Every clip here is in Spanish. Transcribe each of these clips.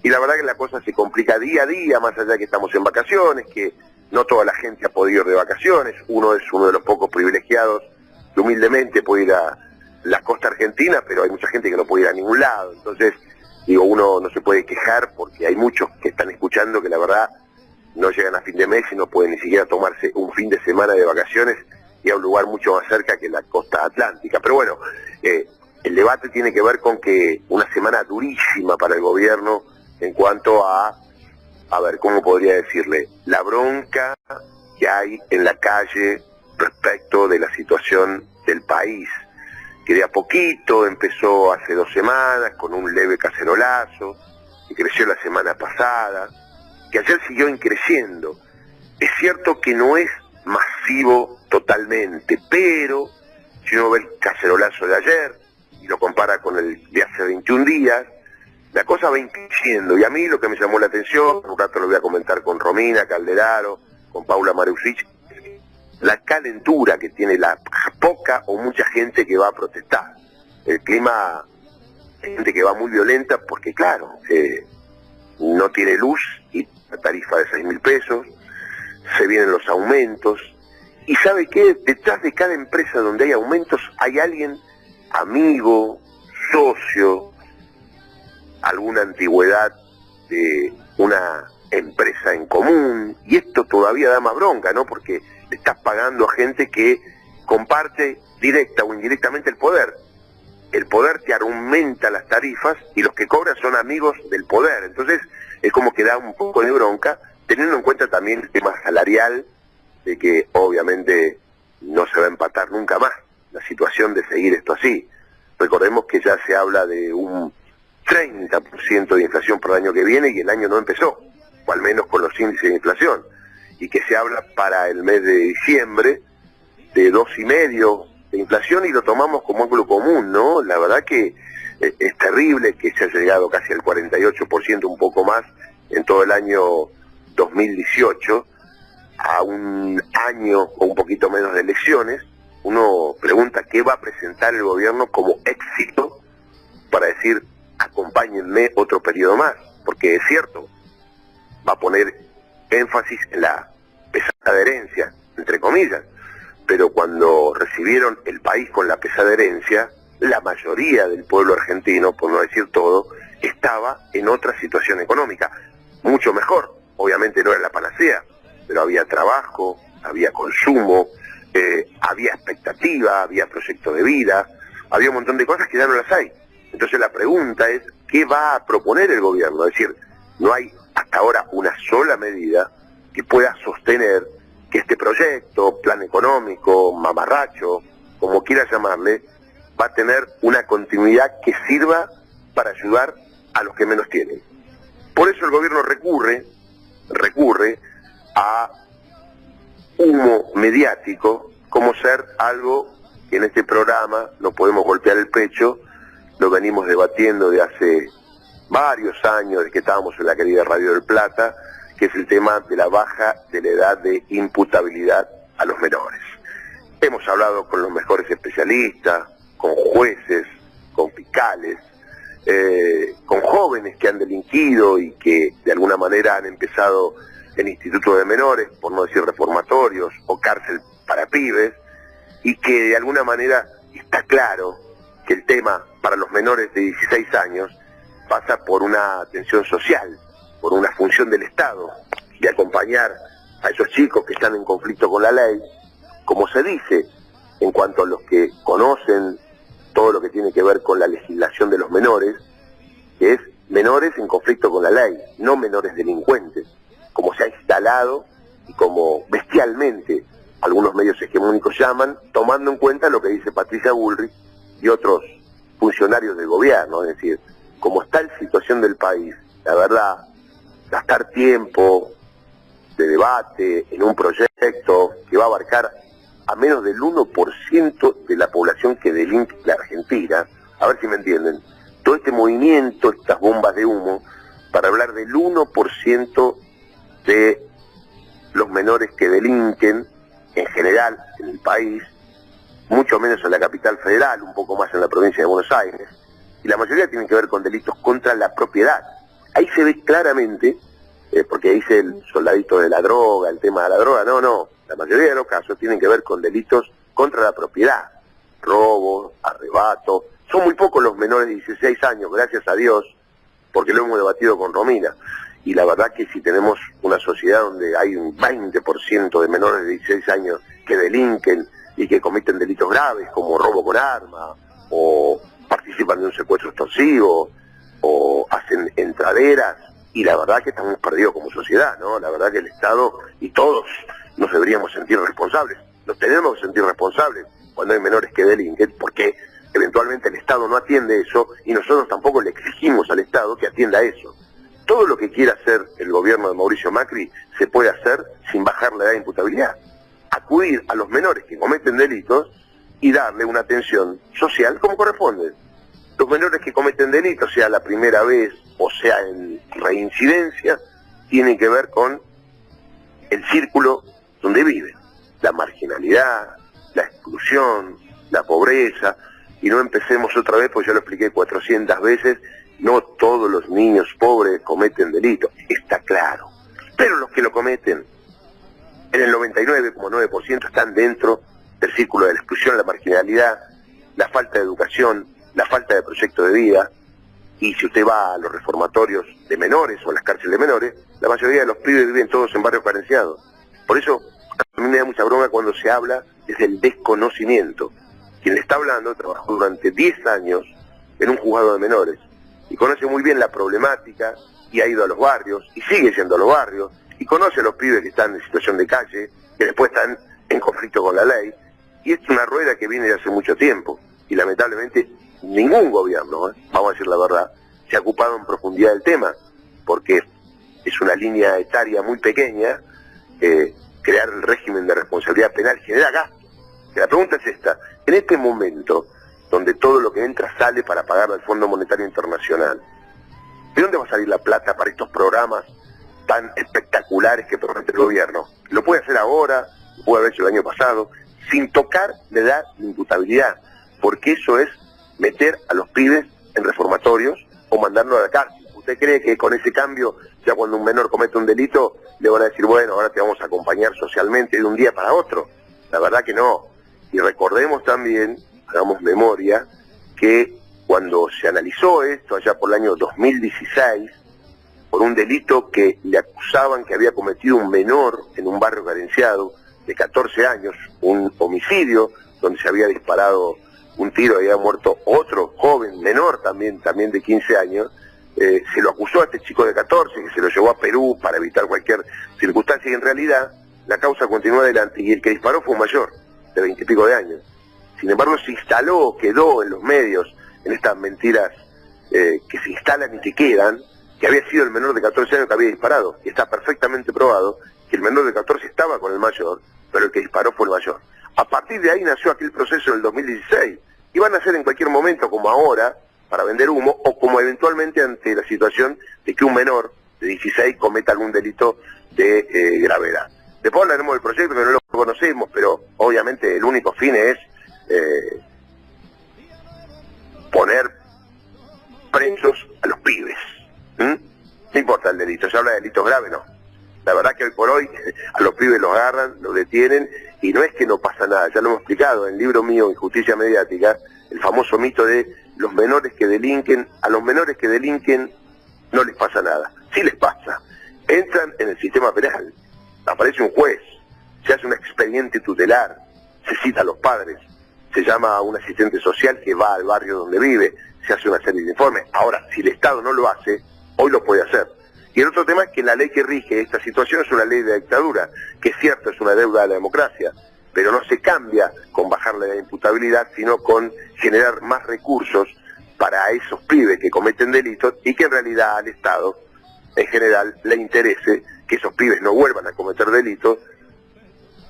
y la verdad que la cosa se complica día a día, más allá de que estamos en vacaciones, que no toda la gente ha podido ir de vacaciones, uno es uno de los pocos privilegiados que humildemente puede ir a la costa argentina, pero hay mucha gente que no puede ir a ningún lado. Entonces, digo, uno no se puede quejar porque hay muchos que están escuchando que la verdad no llegan a fin de mes y no pueden ni siquiera tomarse un fin de semana de vacaciones y a un lugar mucho más cerca que la costa atlántica. Pero bueno, el debate tiene que ver con que una semana durísima para el gobierno en cuanto a ver, ¿cómo podría decirle? La bronca que hay en la calle respecto de la situación del país, que de a poquito empezó hace 2 semanas con un leve cacerolazo, que creció la semana pasada, que ayer siguió creciendo. Es cierto que no es masivo totalmente, pero si uno ve el cacerolazo de ayer y lo compara con el de hace 21 días, la cosa va creciendo. Y a mí lo que me llamó la atención, un rato lo voy a comentar con Romina Calderaro, con Paula Marusic, la calentura que tiene la poca o mucha gente que va a protestar. El clima, hay gente que va muy violenta porque claro, no tiene luz y la tarifa de 6.000 pesos, se vienen los aumentos, y ¿sabe qué? Detrás de cada empresa donde hay aumentos hay alguien, amigo, socio, alguna antigüedad de una empresa en común, y esto todavía da más bronca, ¿no? Porque le estás pagando a gente que comparte directa o indirectamente el poder. El poder te aumenta las tarifas y los que cobran son amigos del poder. Entonces es como que da un poco de bronca, teniendo en cuenta también el tema salarial, de que obviamente no se va a empatar nunca más la situación de seguir esto así. Recordemos que ya se habla de un 30% de inflación por el año que viene y el año no empezó, o al menos con los índices de inflación, y que se habla para el mes de diciembre de 2,5% de inflación y lo tomamos como algo común, ¿no? La verdad que es terrible que se haya llegado casi al 48%, un poco más, en todo el año 2018, a un año o un poquito menos de elecciones. Uno pregunta qué va a presentar el gobierno como éxito para decir acompáñenme otro periodo más, porque es cierto, va a poner énfasis en la pesada herencia, entre comillas, pero cuando recibieron el país con la pesada herencia, la mayoría del pueblo argentino, por no decir todo, estaba en otra situación económica, mucho mejor. Obviamente no era la panacea, pero había trabajo, había consumo, había expectativa, había proyecto de vida, había un montón de cosas que ya no las hay. Entonces la pregunta es, ¿qué va a proponer el gobierno? Es decir, no hay hasta ahora una sola medida que pueda sostener que este proyecto, plan económico, mamarracho, como quiera llamarle, va a tener una continuidad que sirva para ayudar a los que menos tienen. Por eso el gobierno recurre a humo mediático, como ser algo que en este programa no podemos golpear el pecho, lo venimos debatiendo de hace varios años, de que estábamos en la querida Radio del Plata, que es el tema de la baja de la edad de imputabilidad a los menores. Hemos hablado con los mejores especialistas, con jueces, con fiscales, con jóvenes que han delinquido y que de alguna manera han empezado en institutos de menores, por no decir reformatorios o cárcel para pibes, y que de alguna manera está claro que el tema para los menores de 16 años pasa por una atención social, por una función del Estado, de acompañar a esos chicos que están en conflicto con la ley, como se dice, en cuanto a los que conocen todo lo que tiene que ver con la legislación de los menores, que es menores en conflicto con la ley, no menores delincuentes, como se ha instalado y como bestialmente algunos medios hegemónicos llaman, tomando en cuenta lo que dice Patricia Bullrich y otros funcionarios del gobierno. Es decir, como está la situación del país, la verdad, gastar tiempo de debate en un proyecto que va a abarcar a menos del 1% de la población que delinque en la Argentina, a ver si me entienden, todo este movimiento, estas bombas de humo, para hablar del 1% de los menores que delinquen en general en el país, mucho menos en la capital federal, un poco más en la provincia de Buenos Aires, y la mayoría tienen que ver con delitos contra la propiedad. ahí se ve claramente, porque dice el soldadito de la droga, el tema de la droga, no, la mayoría de los casos tienen que ver con delitos contra la propiedad, robo, arrebato. Son muy pocos los menores de 16 años, gracias a Dios, porque lo hemos debatido con Romina. Y la verdad que si tenemos una sociedad donde hay un 20% de menores de 16 años que delinquen y que cometen delitos graves como robo con arma, o participan de un secuestro extorsivo, o hacen entraderas, y la verdad que estamos perdidos como sociedad, ¿no? La verdad que el Estado y todos nos deberíamos sentir responsables. Nos tenemos que sentir responsables cuando hay menores que delinquen, porque eventualmente el Estado no atiende eso y nosotros tampoco le exigimos al Estado que atienda eso. Todo lo que quiera hacer el gobierno de Mauricio Macri se puede hacer sin bajar la edad de imputabilidad. Acudir a los menores que cometen delitos y darle una atención social como corresponde. Los menores que cometen delitos, sea la primera vez o sea en reincidencia, tienen que ver con el círculo donde viven. La marginalidad, la exclusión, la pobreza, y no empecemos otra vez, porque ya lo expliqué 400 veces, no todos los niños pobres cometen delitos, está claro. Pero los que lo cometen, en el 99,9% están dentro del círculo de la exclusión, la marginalidad, la falta de educación, la falta de proyecto de vida. Y si usted va a los reformatorios de menores o a las cárceles de menores, la mayoría de los pibes viven todos en barrios carenciados. Por eso a mí me da mucha bronca cuando se habla desde el desconocimiento. Quien le está hablando trabajó durante 10 años en un juzgado de menores y conoce muy bien la problemática y ha ido a los barrios y sigue yendo a los barrios y conoce a los pibes que están en situación de calle, que después están en conflicto con la ley, y es una rueda que viene de hace mucho tiempo y lamentablemente ningún gobierno, vamos a decir la verdad, se ha ocupado en profundidad del tema, porque es una línea etaria muy pequeña. Crear el régimen de responsabilidad penal genera gasto. La pregunta es esta: en este momento donde todo lo que entra sale para pagar al Fondo Monetario Internacional, ¿de dónde va a salir la plata para estos programas tan espectaculares que promete el gobierno? Lo puede hacer ahora, lo puede haber hecho el año pasado, sin tocar la edad de imputabilidad, porque eso es meter a los pibes en reformatorios o mandarlos a la cárcel. ¿Usted cree que con ese cambio, ya cuando un menor comete un delito, le van a decir, bueno, ahora te vamos a acompañar socialmente de un día para otro? La verdad que no. Y recordemos también, hagamos memoria, que cuando se analizó esto allá por el año 2016, por un delito que le acusaban que había cometido un menor en un barrio carenciado de 14 años, un homicidio donde se había disparado un tiro, había muerto otro joven menor también de 15 años, se lo acusó a este chico de 14, que se lo llevó a Perú para evitar cualquier circunstancia, y en realidad la causa continuó adelante, y el que disparó fue un mayor, de 20 y pico de años. Sin embargo, se instaló, quedó en los medios, en estas mentiras que se instalan y que quedan, que había sido el menor de 14 años que había disparado, y está perfectamente probado que el menor de 14 estaba con el mayor, pero el que disparó fue el mayor. A partir de ahí nació aquel proceso en el 2016, y van a ser en cualquier momento, como ahora, para vender humo, o como eventualmente ante la situación de que un menor de 16 cometa algún delito de gravedad. Después hablaremos del proyecto, que no lo conocemos, pero obviamente el único fin es poner presos a los pibes. No importa el delito, se habla de delitos graves, no. La verdad que hoy por hoy a los pibes los agarran, los detienen, y no es que no pasa nada, ya lo hemos explicado en el libro mío, Injusticia Mediática, el famoso mito de los menores que delinquen. A los menores que delinquen no les pasa nada, sí les pasa. Entran en el sistema penal, aparece un juez, se hace un expediente tutelar, se cita a los padres, se llama a un asistente social que va al barrio donde vive, se hace una serie de informes. Ahora, si el Estado no lo hace, hoy lo puede hacer. Y el otro tema es que la ley que rige esta situación es una ley de dictadura, que es cierto, es una deuda de la democracia, pero no se cambia con bajarle la imputabilidad, sino con generar más recursos para esos pibes que cometen delitos, y que en realidad al Estado, en general, le interese que esos pibes no vuelvan a cometer delitos,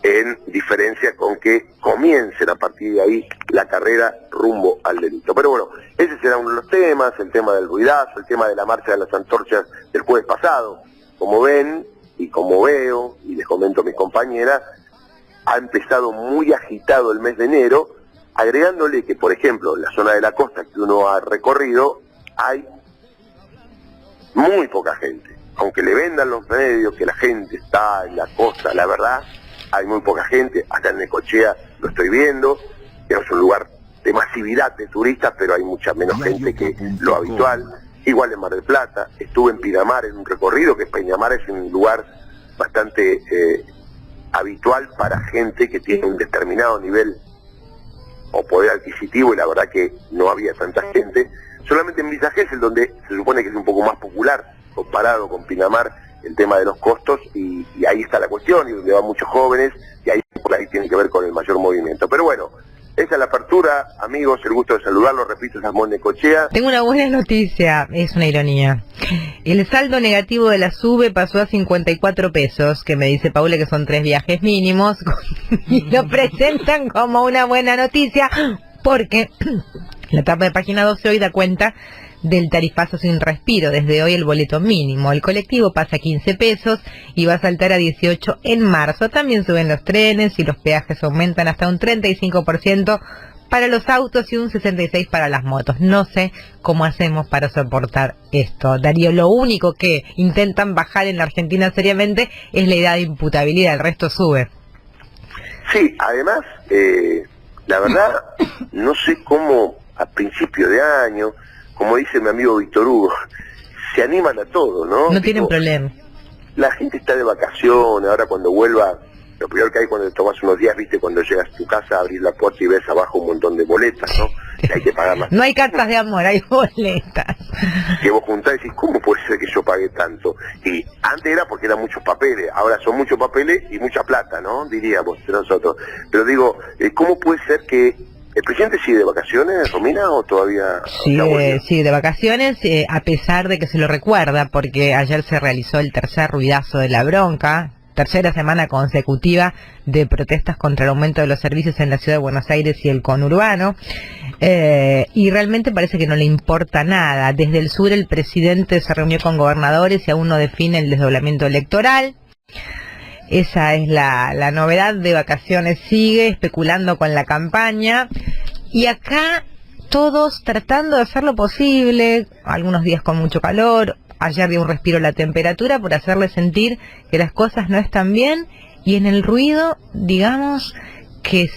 en diferencia con que comiencen a partir de ahí la carrera rumbo al delito. Pero bueno, ese será uno de los temas, el tema del ruidazo, el tema de la marcha de las antorchas del jueves pasado. Como ven y como veo, y les comento a mis compañeras, ha empezado muy agitado el mes de enero, agregándole que, por ejemplo, en la zona de la costa que uno ha recorrido, hay muy poca gente. Aunque le vendan los medios que la gente está en la costa, la verdad, hay muy poca gente. Acá en Necochea lo estoy viendo, es un lugar de masividad de turistas, pero hay mucha menos gente que lo habitual. Igual en Mar del Plata, estuve en Pinamar en un recorrido, que Pinamar es un lugar bastante habitual para gente que tiene un determinado nivel o poder adquisitivo, y la verdad que no había tanta gente. Solamente en Villa Gesell, donde se supone que es un poco más popular comparado con Pinamar el tema de los costos, y ahí está la cuestión, y donde van muchos jóvenes, y ahí por ahí tiene que ver con el mayor movimiento. Pero bueno, esa es la apertura, amigos, el gusto de saludarlos, repito, Salmón Necochea. Tengo una buena noticia, es una ironía. El saldo negativo de la SUBE pasó a 54 pesos, que me dice Paula que son 3 viajes mínimos, y lo presentan como una buena noticia, porque la tapa de página 12 hoy da cuenta del tarifazo sin respiro. Desde hoy el boleto mínimo, el colectivo pasa a 15 pesos y va a saltar a 18 en marzo. También suben los trenes y los peajes aumentan hasta un 35% para los autos y un 66% para las motos. No sé cómo hacemos para soportar esto, Darío. Lo único que intentan bajar en la Argentina seriamente es la edad de imputabilidad, el resto sube. Sí, además, la verdad, no sé cómo a principio de año, como dice mi amigo Víctor Hugo, se animan a todo, ¿no? No tienen problema. La gente está de vacaciones, ahora cuando vuelva, lo peor que hay cuando te tomas unos días, viste, cuando llegas a tu casa, abrís la puerta y ves abajo un montón de boletas, ¿no? Que hay que pagarlas. No hay cartas de amor, hay boletas. Que vos juntás y decís, ¿cómo puede ser que yo pague tanto? Y antes era porque eran muchos papeles, ahora son muchos papeles y mucha plata, ¿no? Diríamos nosotros. Pero digo, ¿cómo puede ser que el presidente sigue de vacaciones, Romina, o todavía? Sigue de vacaciones, a pesar de que se lo recuerda, porque ayer se realizó el tercer ruidazo de la bronca, tercera semana consecutiva de protestas contra el aumento de los servicios en la ciudad de Buenos Aires y el conurbano, y realmente parece que no le importa nada. Desde el sur el presidente se reunió con gobernadores y aún no define el desdoblamiento electoral. Esa es la novedad. De vacaciones sigue especulando con la campaña, y acá todos tratando de hacer lo posible, algunos días con mucho calor. Ayer dio un respiro la temperatura por hacerle sentir que las cosas no están bien, y en el ruido, digamos, que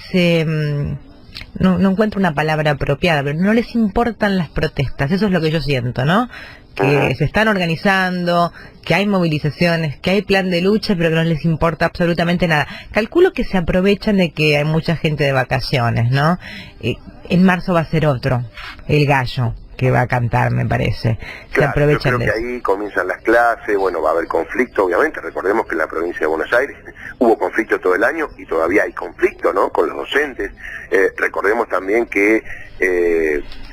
no encuentro una palabra apropiada, pero no les importan las protestas. Eso es lo que yo siento, ¿no? Que se están organizando, que hay movilizaciones, que hay plan de lucha, pero que no les importa absolutamente nada. Calculo que se aprovechan de que hay mucha gente de vacaciones, ¿no? En marzo va a ser otro, el gallo, que va a cantar, me parece. Claro, se aprovechan yo creo que ahí comienzan las clases, bueno, va a haber conflicto, obviamente. Recordemos que en la provincia de Buenos Aires hubo conflicto todo el año y todavía hay conflicto, ¿no?, con los docentes. Recordemos también que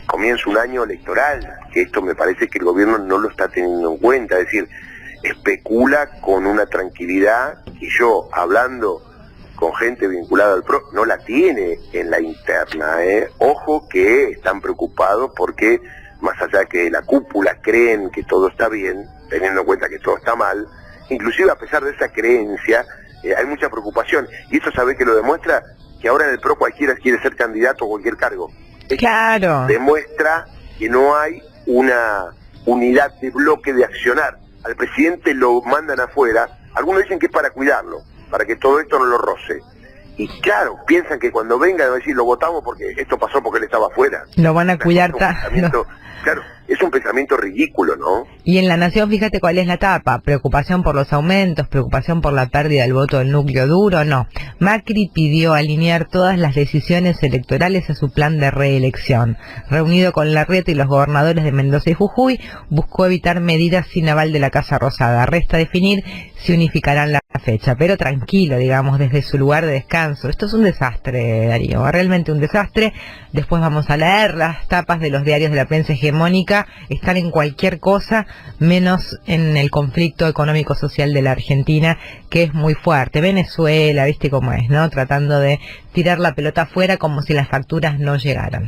comienza un año electoral, que esto me parece que el gobierno no lo está teniendo en cuenta, es decir, especula con una tranquilidad que yo, hablando con gente vinculada al PRO, no la tiene en la interna, Ojo que están preocupados porque, más allá que la cúpula creen que todo está bien, teniendo en cuenta que todo está mal, inclusive a pesar de esa creencia, hay mucha preocupación. Y eso, ¿sabe que lo demuestra? Que ahora en el PRO cualquiera quiere ser candidato a cualquier cargo. Claro. Demuestra que no hay una unidad de bloque de accionar. Al presidente lo mandan afuera, algunos dicen que es para cuidarlo, para que todo esto no lo roce. Y claro, piensan que cuando venga a decir lo votamos porque esto pasó porque él estaba afuera. Lo van a cuidar. Claro, es un pensamiento ridículo, ¿no? Y en La Nación, fíjate cuál es la tapa: preocupación por los aumentos, preocupación por la pérdida del voto del núcleo duro. No, Macri pidió alinear todas las decisiones electorales a su plan de reelección. Reunido con Larreta y los gobernadores de Mendoza y Jujuy, buscó evitar medidas sin aval de la Casa Rosada. Resta definir si unificarán la fecha, pero tranquilo, digamos, desde su lugar de descanso. Esto es un desastre, Darío, realmente un desastre. Después vamos a leer las tapas de los diarios de la prensa hegemónica. Están en cualquier cosa menos en el conflicto económico-social de la Argentina, que es muy fuerte. Venezuela, viste cómo es, ¿no? Tratando de tirar la pelota afuera como si las facturas no llegaran.